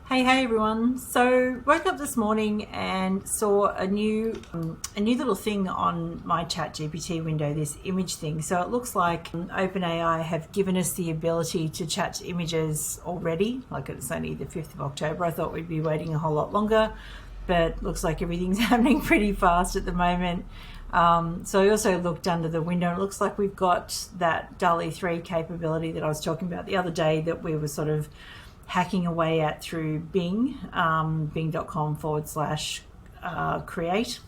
Hey everyone. So woke up this morning and saw a new little thing on my ChatGPT window, this image thing. So it looks like OpenAI have given us the ability to chat to images already. Like it's only the 5th of October. I thought we'd be waiting a whole lot longer, but looks like everything's happening pretty fast at the moment. So I also looked under the window. It looks like we've got that DALLE 3 capability that I was talking about the other day that we were sort of hacking away at through Bing, bing.com/create.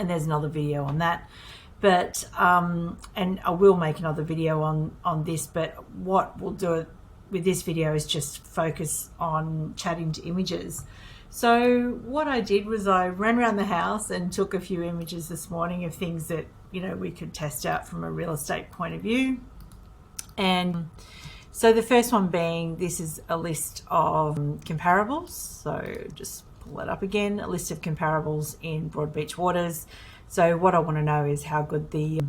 And there's another video on that. But, and I will make another video on this, but what we'll do with this video is just focus on chatting to images. So what I did was I ran around the house and took a few images this morning of things that, we could test out from a real estate point of view. And so the first one being, this is a list of comparables. So just pull that up again, a list of comparables in Broadbeach waters. So what I want to know is how good the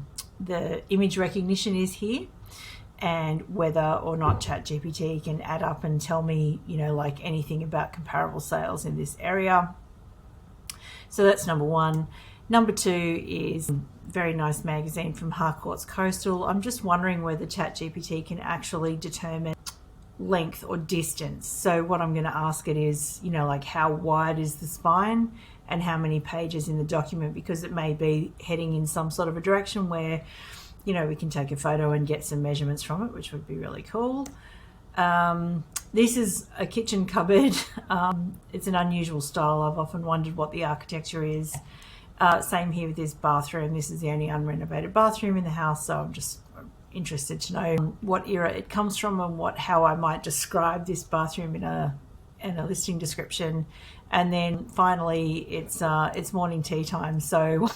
image recognition is here, and whether or not ChatGPT can add up and tell me, like anything about comparable sales in this area. So that's number one. Number two is very nice magazine from Harcourt's Coastal. I'm just wondering whether ChatGPT can actually determine length or distance. So what I'm going to ask it is, like how wide is the spine and how many pages in the document, because it may be heading in some sort of a direction where, we can take a photo and get some measurements from it, which would be really cool. This is a kitchen cupboard. It's an unusual style. I've often wondered what the architecture is. Same here with this bathroom. This is the only unrenovated bathroom in the house, so I'm just interested to know what era it comes from and how I might describe this bathroom in a listing description. And then finally, it's morning tea time, so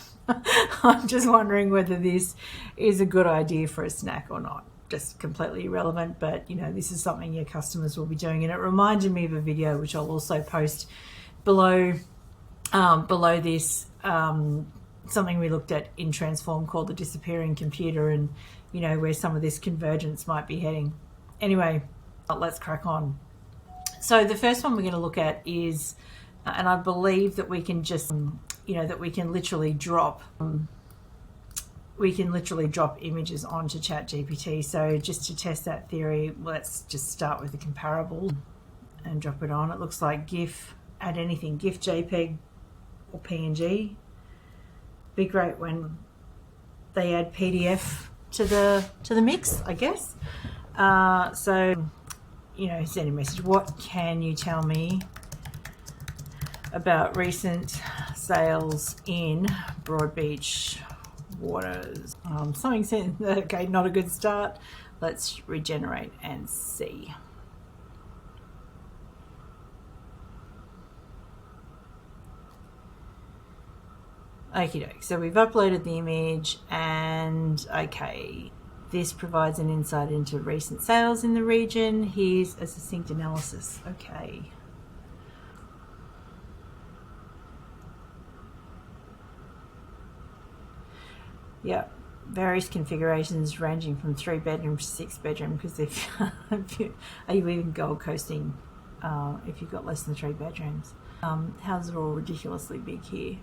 I'm just wondering whether this is a good idea for a snack or not. Just completely irrelevant, but this is something your customers will be doing, and it reminded me of a video which I'll also post below this. Something we looked at in Transform called the disappearing computer, and where some of this convergence might be heading. Anyway, let's crack on. So the first one we're going to look at is, and I believe that we can just, that we can literally drop images onto ChatGPT. So just to test that theory, let's just start with the comparable and drop it on. It looks like GIF, add anything, GIF, JPEG, or PNG. Be great when they add PDF to the mix, I guess. So send a message. What can you tell me about recent sales in Broadbeach waters? Something said, okay, not a good start. Let's regenerate and see. Okie doke, so we've uploaded the image, and okay, this provides an insight into recent sales in the region. Here's a succinct analysis. Okay. Yeah, various configurations ranging from 3-bedroom to 6-bedroom, because if you even Gold Coasting if you've got less than 3 bedrooms. Houses are all ridiculously big here.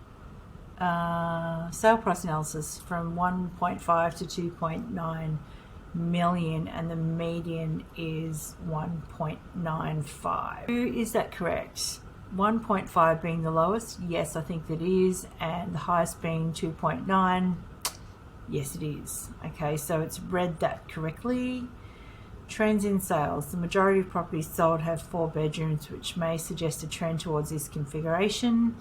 Sale price analysis from 1.5 to 2.9 million, and the median is 1.95. Is that correct? 1.5 being the lowest? Yes, I think that is, and the highest being 2.9. Yes, it is. Okay, so it's read that correctly. Trends in sales. The majority of properties sold have 4 bedrooms, which may suggest a trend towards this configuration.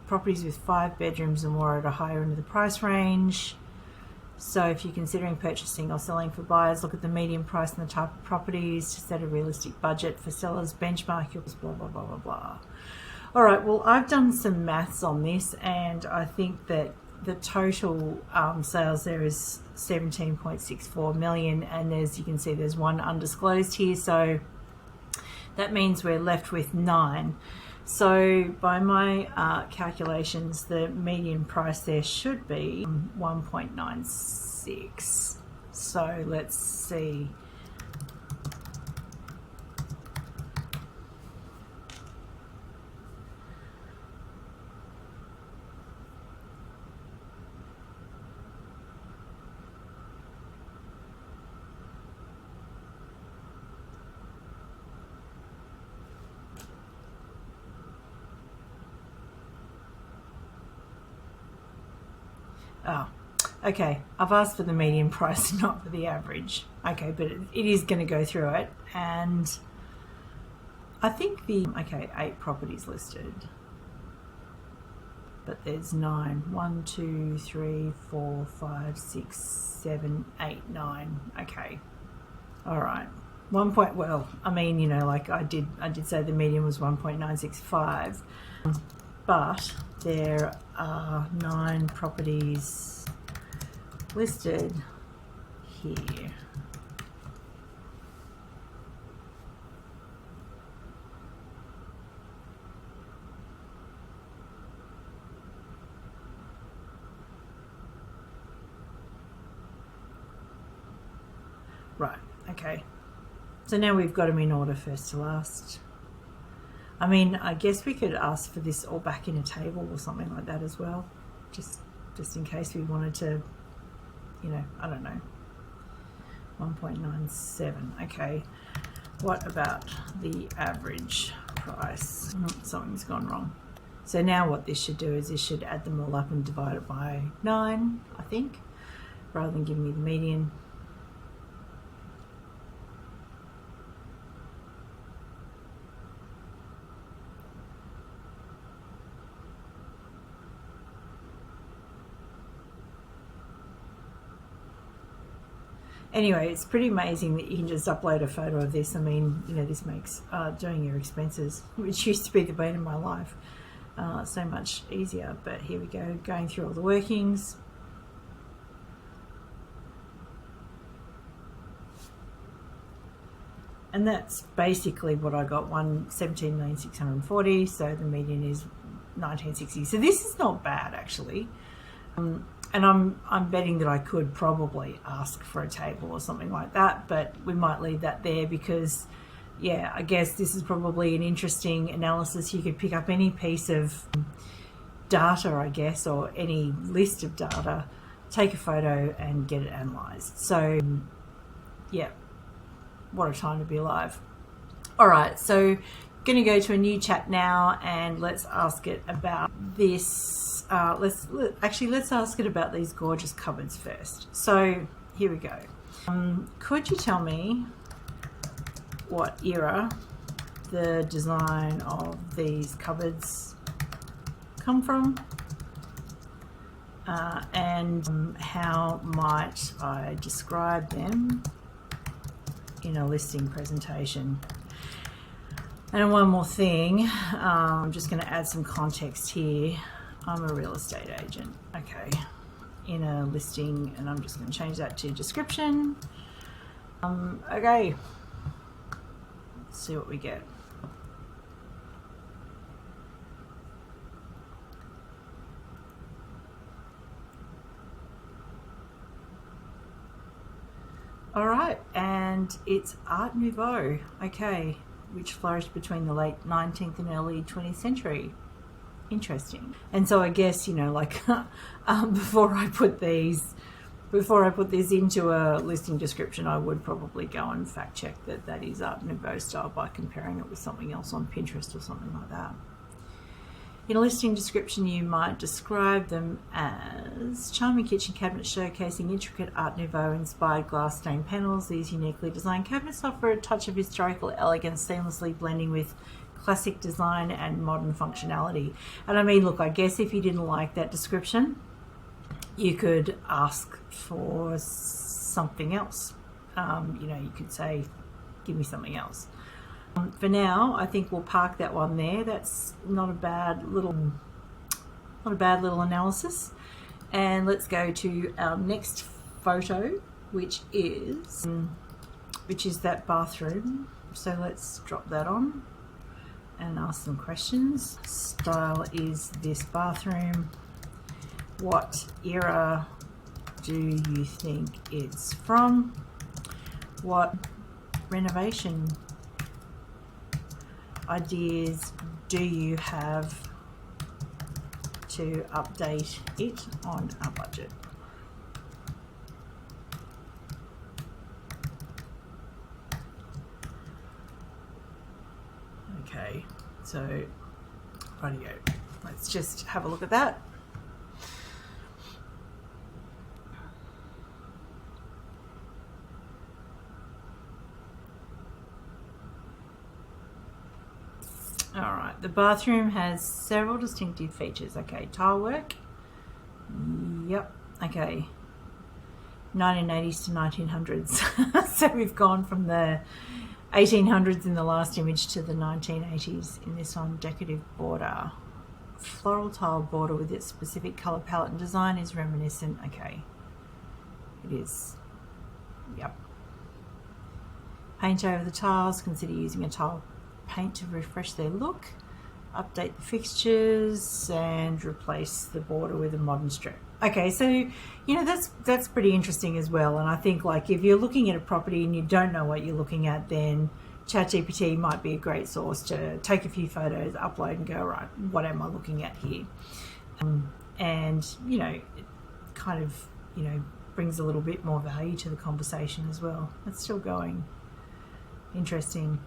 Properties with 5 bedrooms or more are at a higher end of the price range. So if you're considering purchasing or selling for buyers, look at the median price and the type of properties to set a realistic budget. For sellers, benchmark your blah, blah, blah, blah, blah. All right, well, I've done some maths on this, and I think that the total sales there is 17.64 million, and you can see there's one undisclosed here, so that means we're left with 9. So by my calculations, the median price there should be 1.96. So let's see. Oh, okay. I've asked for the median price, not for the average. Okay, but it is going to go through it. And I think okay, 8 properties listed. But there's 9. 1, 2, 3, 4, 5, 6, 7, 8, 9. Okay. All right. 1 point, well, I mean, you know, like I did say the median was 1.965, but there are 9 properties listed here. Right, okay. So now we've got them in order first to last. I mean, I guess we could ask for this all back in a table or something like that as well, just in case we wanted to, you know, I don't know. 1.97. Okay. What about the average price? Something's gone wrong. So now what this should do is this should add them all up and divide it by 9, I think, rather than giving me the median. Anyway, it's pretty amazing that you can just upload a photo of this. I mean, you know, this makes doing your expenses, which used to be the bane of my life, so much easier. But here we go, going through all the workings. And that's basically what I got, 17,640,000, so the median is 1960. So this is not bad, actually. And I'm betting that I could probably ask for a table or something like that, but we might leave that there because, yeah, I guess this is probably an interesting analysis. You could pick up any piece of data, I guess, or any list of data, take a photo and get it analysed. So, yeah, what a time to be alive. All right, so going to go to a new chat now and let's ask it about this. Let's ask it about these gorgeous cupboards first. So here we go. Could you tell me what era the design of these cupboards come from, and how might I describe them in a listing presentation? And one more thing, I'm just going to add some context here. I'm a real estate agent, okay, in a listing, and I'm just going to change that to description. Okay, let's see what we get. All right, and it's Art Nouveau, okay, which flourished between the late 19th and early 20th century. Interesting. And so I guess, you know, like before I put this into a listing description, I would probably go and fact check that is Art Nouveau style by comparing it with something else on Pinterest or something like that. In a listing description, you might describe them as charming kitchen cabinets showcasing intricate Art Nouveau inspired glass stained panels. These uniquely designed cabinets offer a touch of historical elegance, seamlessly blending with classic design and modern functionality. And I mean, look, I guess if you didn't like that description, you could ask for something else. You know, you could say, give me something else. For now, I think we'll park that one there. That's not a bad little analysis. And let's go to our next photo, which is that bathroom. So let's drop that on and ask some questions. Style is this bathroom? What era do you think it's from? What renovation ideas do you have to update it on a budget? Okay, so rightio, let's just have a look at that. All right, the bathroom has several distinctive features. Okay, tile work. Yep. Okay. 1980s to 1900s. So we've gone from the 1800s in the last image to the 1980s in this one. Decorative border. Floral tile border with its specific colour palette and design is reminiscent. Okay. It is. Yep. Paint over the tiles. Consider using a tile paint to refresh their look. Update the fixtures and replace the border with a modern strip. Okay, so you know that's pretty interesting as well. And I think, like, if you're looking at a property and you don't know what you're looking at, then ChatGPT might be a great source to take a few photos, upload, and go, right, what am I looking at here? And you know, it kind of, you know, brings a little bit more value to the conversation as well. It's still going. Interesting.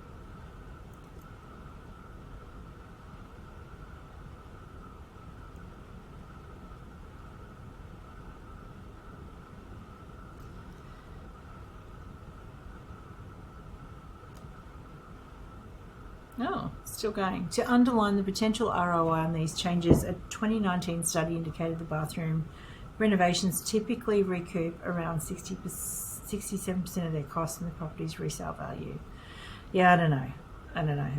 Oh, still going. To underline the potential ROI on these changes, a 2019 study indicated the bathroom renovations typically recoup around 67% of their costs in the property's resale value. Yeah, I don't know.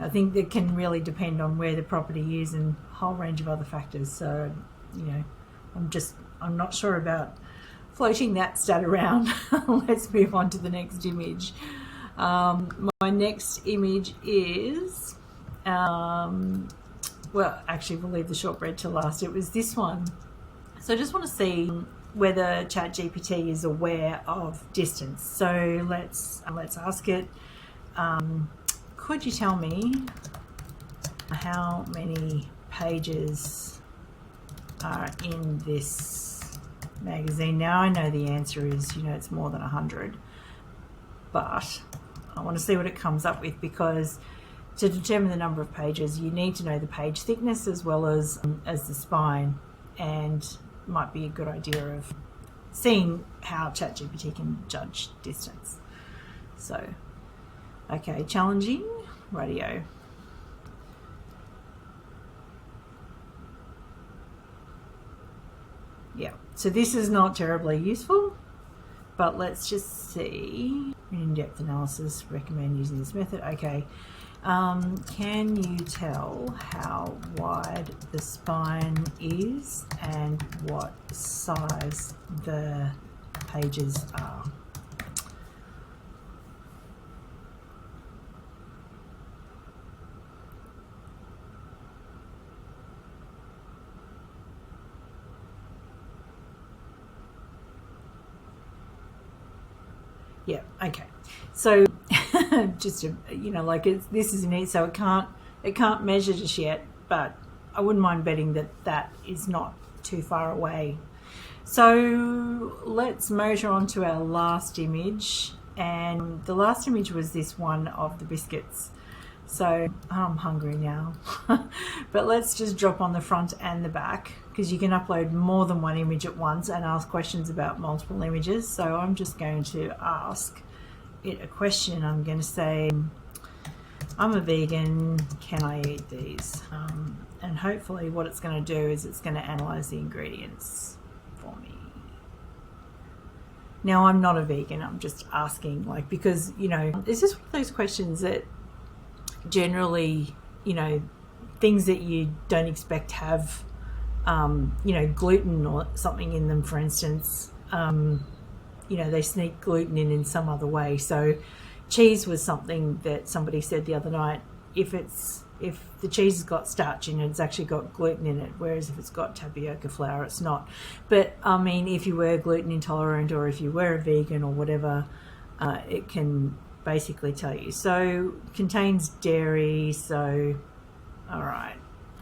I think that can really depend on where the property is and a whole range of other factors. So, you know, I'm not sure about floating that stat around. Let's move on to the next image. My next image is, well, actually we'll leave the shortbread to last. It was this one. So I just want to see whether ChatGPT is aware of distance. So let's ask it, could you tell me how many pages are in this magazine? Now I know the answer is, you know, it's more than 100, but I want to see what it comes up with, because to determine the number of pages, you need to know the page thickness as well as the spine, and it might be a good idea of seeing how ChatGPT can judge distance. So, okay, challenging, radio. Yeah, so this is not terribly useful, but let's just see. In-depth analysis, recommend using this method. Okay, can you tell how wide the spine is and what size the pages are? Yeah, okay. So just to, you know, like this is neat, so it can't measure just yet, but I wouldn't mind betting that is not too far away. So let's motor on to our last image, and the last image was this one of the biscuits. So I'm hungry now, but let's just drop on the front and the back, because you can upload more than one image at once and ask questions about multiple images. So I'm just going to ask it a question. I'm going to say, I'm a vegan, can I eat these? And hopefully what it's going to do is it's going to analyze the ingredients for me. Now, I'm not a vegan, I'm just asking, like, because, you know, it's just one of those questions that generally, you know, things that you don't expect have, you know, gluten or something in them, for instance. You know, they sneak gluten in some other way. So cheese was something that somebody said the other night, if the cheese has got starch in it, it's actually got gluten in it, whereas if it's got tapioca flour, it's not. But I mean, if you were gluten intolerant or if you were a vegan or whatever, it can basically tell you. So contains dairy. So all right,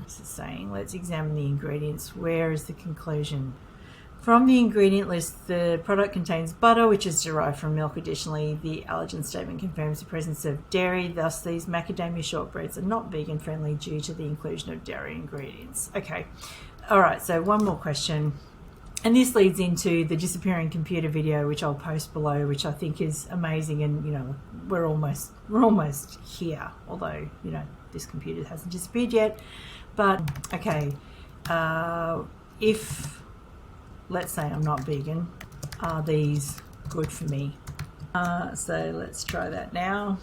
this is saying let's examine the ingredients. Where is the conclusion? From the ingredient list, the product contains butter, which is derived from milk. Additionally, the allergen statement confirms the presence of dairy. Thus, these macadamia shortbreads are not vegan friendly due to the inclusion of dairy ingredients. Okay, all right, so one more question. And this leads into the disappearing computer video, which I'll post below, which I think is amazing. And, you know, we're almost here, although, you know, this computer hasn't disappeared yet. But okay, if, let's say I'm not vegan, are these good for me? So let's try that now.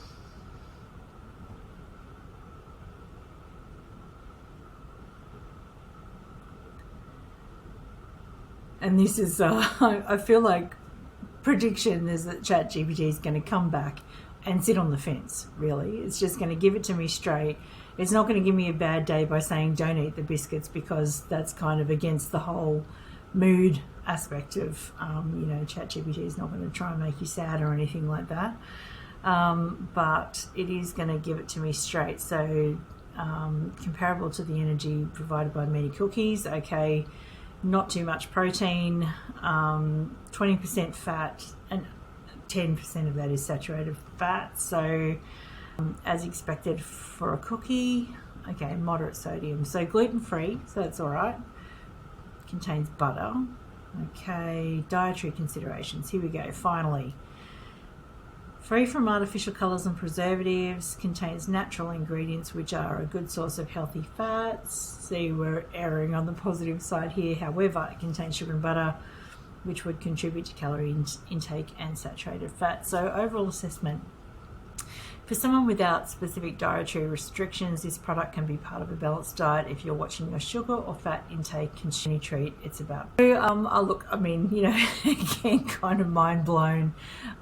And this is, I feel like prediction is that ChatGPT is going to come back and sit on the fence, really. It's just going to give it to me straight. It's not going to give me a bad day by saying don't eat the biscuits, because that's kind of against the whole mood aspect of, you know, ChatGPT is not going to try and make you sad or anything like that. But it is going to give it to me straight. So comparable to the energy provided by many cookies. Okay. Not too much protein, 20% fat, and 10% of that is saturated fat. So as expected for a cookie. Okay, moderate sodium. So gluten-free, so that's all right. Contains butter. Okay, dietary considerations. Here we go, finally. Free from artificial colours and preservatives, contains natural ingredients which are a good source of healthy fats. See, we're erring on the positive side here. However, it contains sugar and butter, which would contribute to calorie intake and saturated fat. So overall assessment. For someone without specific dietary restrictions, this product can be part of a balanced diet. If you're watching your sugar or fat intake, consume any treat it's about. So, look, I mean, you know, again, kind of mind blown.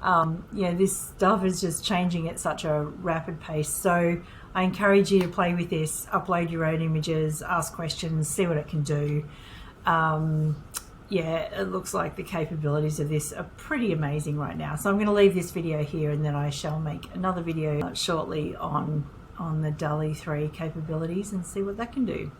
You know, this stuff is just changing at such a rapid pace. So I encourage you to play with this, upload your own images, ask questions, see what it can do. Yeah, it looks like the capabilities of this are pretty amazing right now. So I'm going to leave this video here, and then I shall make another video shortly on the DALLE 3 capabilities and see what that can do.